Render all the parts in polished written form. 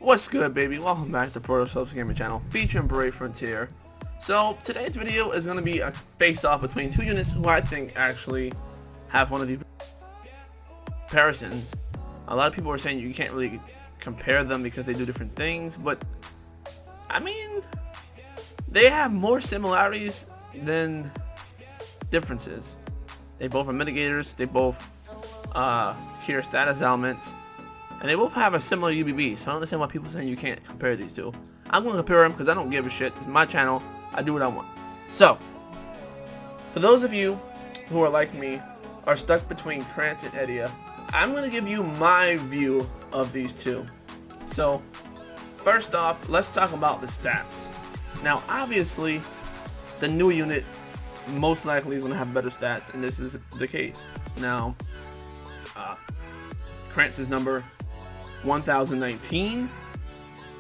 What's good, baby? Welcome back to Protoscope's gaming channel featuring Brave Frontier. So today's video is going to be a face-off between two units who I think actually have one of these comparisons. A lot of people are saying you can't really compare them because they do different things, but I mean, they have more similarities than differences. They both are mitigators, they both cure status elements, and they both have a similar UBB, so I don't understand why people are saying you can't compare these two. I'm going to compare them because I don't give a shit. It's my channel. I do what I want. So, for those of you who are like me, are stuck between Krantz and Edea, I'm going to give you my view of these two. So, first off, let's talk about the stats. Now, obviously, the new unit most likely is going to have better stats, and this is the case. Now, Krantz is number 1019,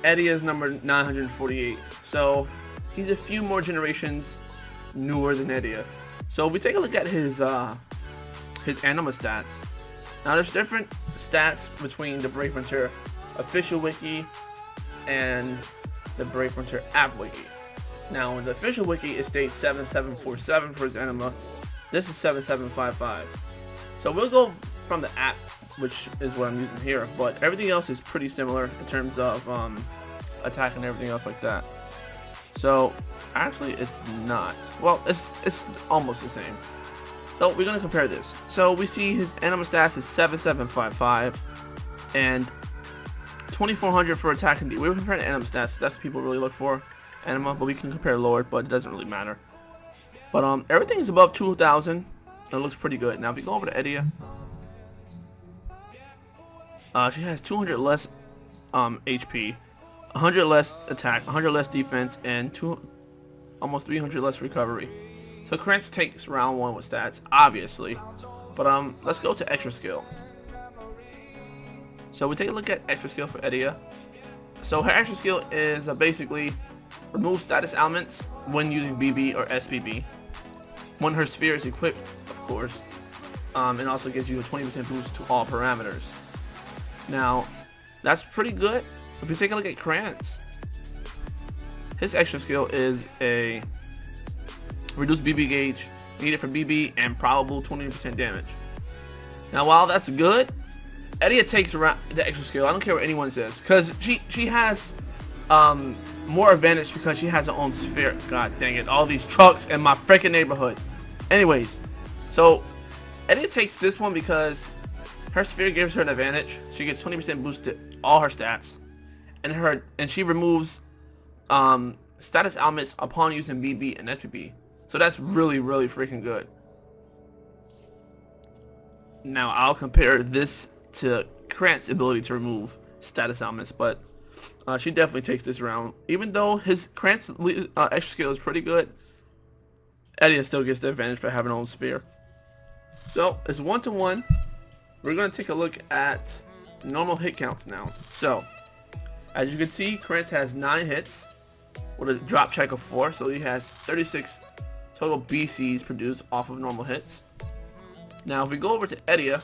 Edea is number 948, so he's a few more generations newer than Edea. So if we take a look at his anima stats, now there's different stats between the Brave Frontier official wiki and the Brave Frontier app wiki. Now in the official wiki it states 7747 for his anima, this is 7755. So we'll go from the app, which is what I'm using here, but everything else is pretty similar in terms of attack and everything else like that. So actually it's not, well, it's almost the same. So we're gonna compare this. So we see his anima stats is 7755 and 2400 for attack and D. We were comparing anima stats, that's what people really look for, anima, but we can compare lower, but it doesn't really matter. But everything is above 2000. It looks pretty good. Now if we go over to Edea, she has 200 less HP, 100 less attack, 100 less defense, and almost 300 less recovery. So Krantz takes round one with stats, obviously. But let's go to extra skill. So we take a look at extra skill for Edea. So her extra skill is basically remove status elements when using BB or SPB, when her sphere is equipped, of course, and also gives you a 20% boost to all parameters. Now, that's pretty good. If you take a look at Krantz, his extra skill is a reduced BB gauge needed for BB and probable 20% damage. Now, while that's good, Edea takes around the extra skill. I don't care what anyone says, because she has more advantage because she has her own sphere. God dang it, all these trucks in my freaking neighborhood. Anyways, so Edea takes this one because her sphere gives her an advantage. She gets 20% boost to all her stats, and she removes status elements upon using BB and SPB. So that's really freaking good. Now I'll compare this to Krantz's ability to remove status elements, but she definitely takes this round. Even though his Krantz extra skill is pretty good, Edea still gets the advantage for having her own sphere. So it's 1-to-1. We're going to take a look at normal hit counts now. So, as you can see, Krantz has 9 hits with a drop check of 4, so he has 36 total BCs produced off of normal hits. Now, if we go over to Edea,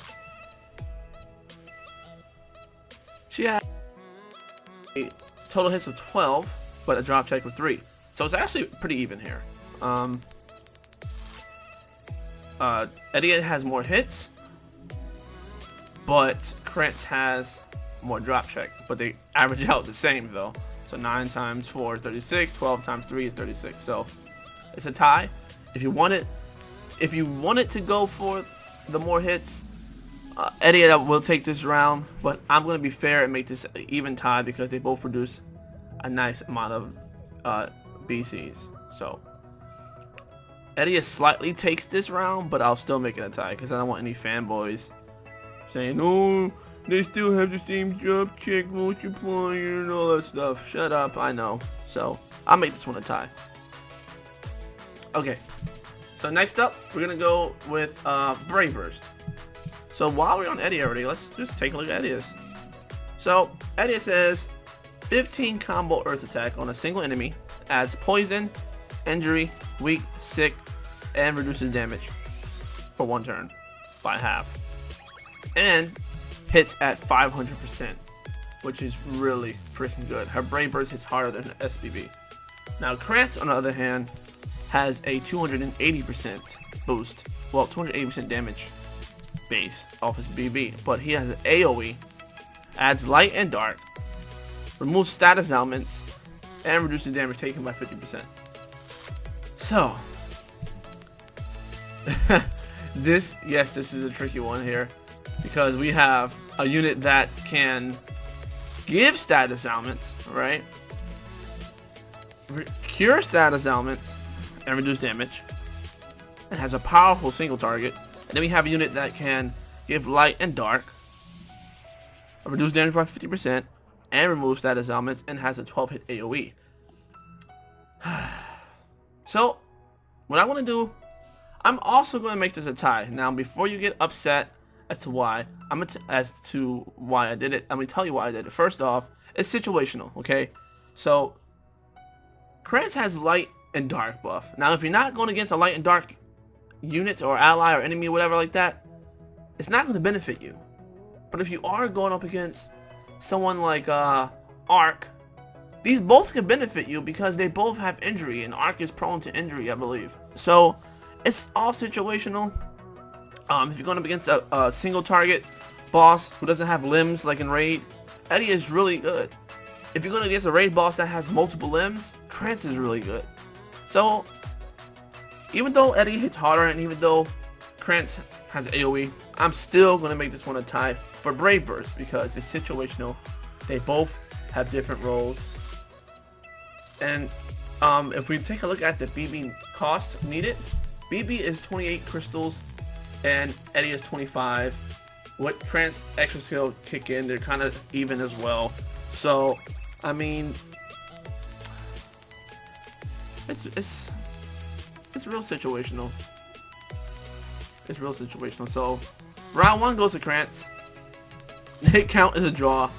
she has a total hits of 12, but a drop check of 3. So it's actually pretty even here. Edea has more hits, but Krantz has more drop check, but they average out the same though. So 9 times 4 is 36, 12 times 3 is 36. So it's a tie. If you want it to go for the more hits, Edea will take this round, but I'm going to be fair and make this an even tie because they both produce a nice amount of BCs. So Edea slightly takes this round, but I'll still make it a tie because I don't want any fanboys saying, oh, they still have the same drop check multiplier and all that stuff. Shut up, I know. So I'll make this one a tie. Okay, so next up we're gonna go with Brave Burst. So while we're on Edea already, let's just take a look at Edea's. So Edea says 15 combo earth attack on a single enemy, adds poison, injury, weak, sick, and reduces damage for 1 turn by half. And hits at 500%, which is really freaking good. Her Brave Burst hits harder than her SBB. Now Krantz, on the other hand, has a 280% boost. Well, 280% damage base off his BB, but he has an AoE, adds light and dark, removes status elements, and reduces damage taken by 50%. So, this is a tricky one here, because we have a unit that can give status elements, right? Cure status elements and reduce damage. It has a powerful single target. And then we have a unit that can give light and dark, reduce damage by 50%, and remove status elements, and has a 12-hit AoE. So, what I want to do, I'm also going to make this a tie. Now, before you get upset as to why I did it, I'm going to tell you why I did it. First off, it's situational, okay? So, Krantz has light and dark buff. Now, if you're not going against a light and dark unit or ally or enemy or whatever like that, it's not going to benefit you. But if you are going up against someone like Arc, these both can benefit you because they both have injury, and Arc is prone to injury, I believe. So it's all situational. If you're going up against a single target boss who doesn't have limbs like in Raid, Edea is really good. If you're going against a Raid boss that has multiple limbs, Krantz is really good. So even though Edea hits harder and even though Krantz has AoE, I'm still going to make this one a tie for Brave Burst because it's situational. They both have different roles. And if we take a look at the BB cost needed, BB is 28 crystals and Edea is 25. What Krantz extra skill kick in, they're kind of even as well. So, I mean, it's real situational. It's real situational. So, round 1 goes to Krantz. Hit count is a draw.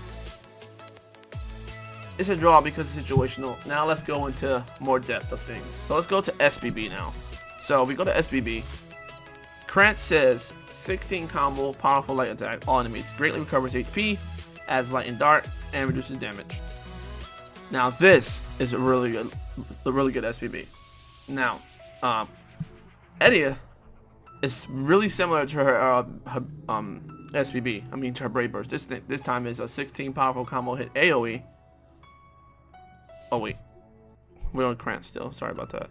It's a draw because it's situational. Now let's go into more depth of things. So let's go to SBB now. So we go to SBB. Krantz says 16 combo, powerful light attack, all enemies. Greatly recovers HP, adds light and dark, and reduces damage. Now this is a really good SBB. Now, Edea is really similar to her SBB. I mean to her Brave Burst. This time is a 16 powerful combo hit AoE. Oh wait, we're on Krantz still. Sorry about that.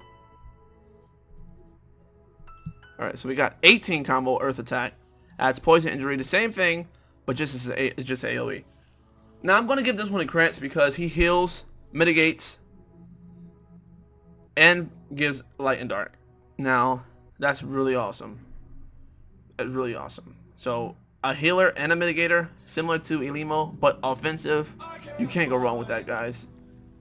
Alright, so we got 18 combo Earth Attack. Adds poison injury. The same thing, but it's just AoE. Now I'm going to give this one to Krantz because he heals, mitigates, and gives light and dark. Now, that's really awesome. That's really awesome. So, a healer and a mitigator, similar to Elimo, but offensive. You can't go wrong with that, guys.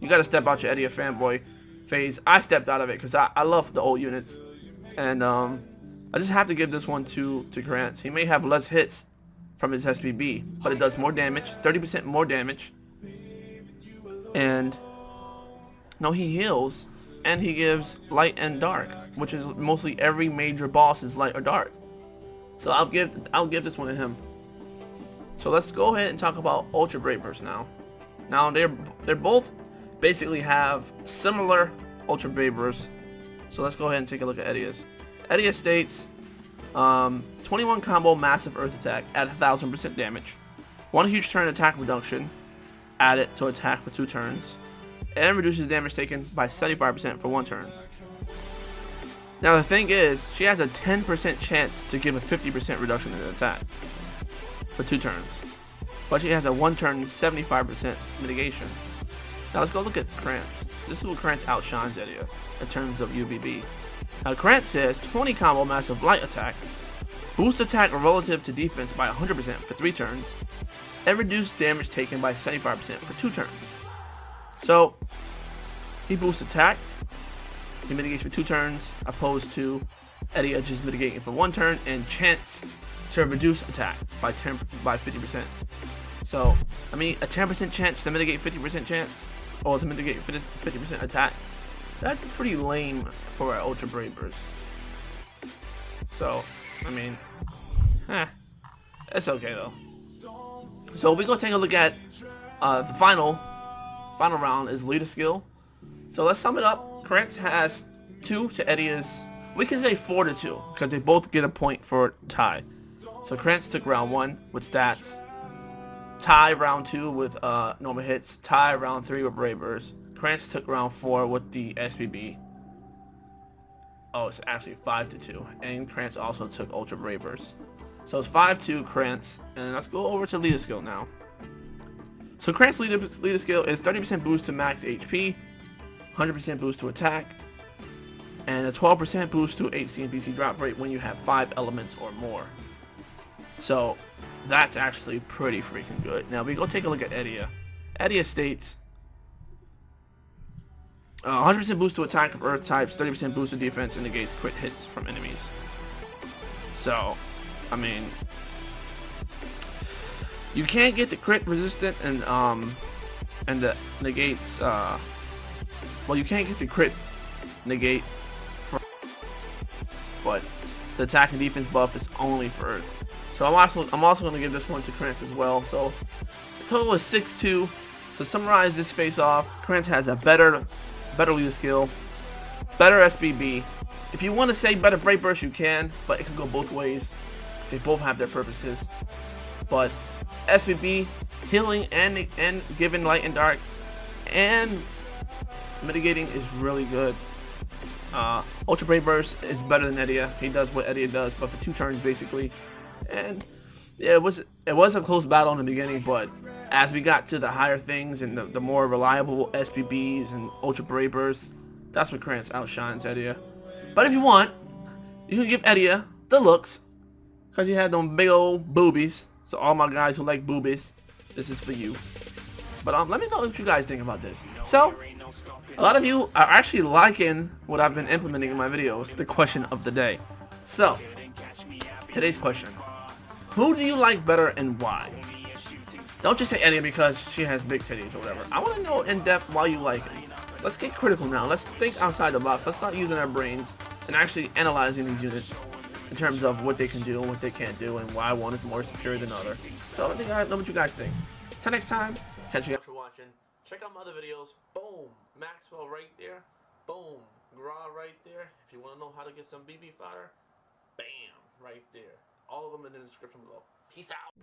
You got to step out your Edea fanboy phase. I stepped out of it because I love the old units. And I just have to give this one to Krantz. He may have less hits from his SBB, but it does more damage, 30% more damage. And no, he heals, and he gives light and dark, which is mostly every major boss is light or dark. So I'll give this one to him. So let's go ahead and talk about Ultra Brave Burst now. Now they're both basically have similar Ultra Brave Burst. So let's go ahead and take a look at Edea's. Edea states 21 combo massive Earth Attack at 1000% damage, 1 huge turn attack reduction added to attack for 2 turns, and reduces damage taken by 75% for 1 turn. Now the thing is, she has a 10% chance to give a 50% reduction in attack for 2 turns, but she has a 1 turn 75% mitigation. Now let's go look at Krantz. This is what Krantz outshines Edea in terms of UBB. Now Krantz says 20 combo massive light attack, boost attack relative to defense by 100% for 3 turns, and reduce damage taken by 75% for 2 turns. So he boosts attack, he mitigates for 2 turns, opposed to Edea just mitigating for 1 turn, and chance to reduce attack by 50%. So I mean, a 10% chance to mitigate 50% chance, or to mitigate 50% attack. That's pretty lame for an Ultra Brave Burst. So, I mean, it's okay though. So we go take a look at The final round is leader skill. So let's sum it up. Krantz has 2 to Edea's. We can say 4 to 2 because they both get a point for tie. So Krantz took round 1 with stats. Tie round 2 with normal hits. Tie round 3 with Brave Burst. Krantz took round 4 with the SBB. Oh, it's actually 5 to 2. And Krantz also took Ultra Brave Burst. So it's 5-2 Krantz. And let's go over to leader skill now. So Krantz leader skill is 30% boost to max HP, 100% boost to attack, and a 12% boost to HC and BC drop rate when you have 5 elements or more. So that's actually pretty freaking good. Now we go take a look at Edea. Edea states 100% boost to attack of earth types, 30% boost to defense, and negates crit hits from enemies. So, I mean, you can't get the crit resistant and the negates. Well, you can't get the crit negate, but the attack and defense buff is only for Earth. So I'm also going to give this one to Krantz as well. So the total is 6-2. So to summarize this face-off, Krantz has a better leader skill, better SBB. If you want to say better Brave Burst, you can, but it can go both ways. They both have their purposes. But SBB, healing and giving light and dark, and mitigating is really good. Ultra Brave Burst is better than Edea. He does what Edea does, but for 2 turns basically. And yeah, it was a close battle in the beginning, but as we got to the higher things and the more reliable SBBs and Ultra Brave Burst, that's what Krantz outshines Edea. But if you want, you can give Edea the looks, because you had them big old boobies. So all my guys who like boobies, this is for you. But let me know what you guys think about this. So, a lot of you are actually liking what I've been implementing in my videos, the question of the day. So, today's question. Who do you like better and why? Don't just say Edea because she has big titties or whatever. I want to know in depth why you like it. Let's get critical now. Let's think outside the box. Let's start using our brains and actually analyzing these units in terms of what they can do and what they can't do and why one is more superior than other. So let me know what you guys think. Till next time, catch you guys for watching. Check out my other videos. Boom, Maxwell right there. Boom, Gra right there. If you want to know how to get some BB fodder, bam, right there. All of them in the description below. Peace out.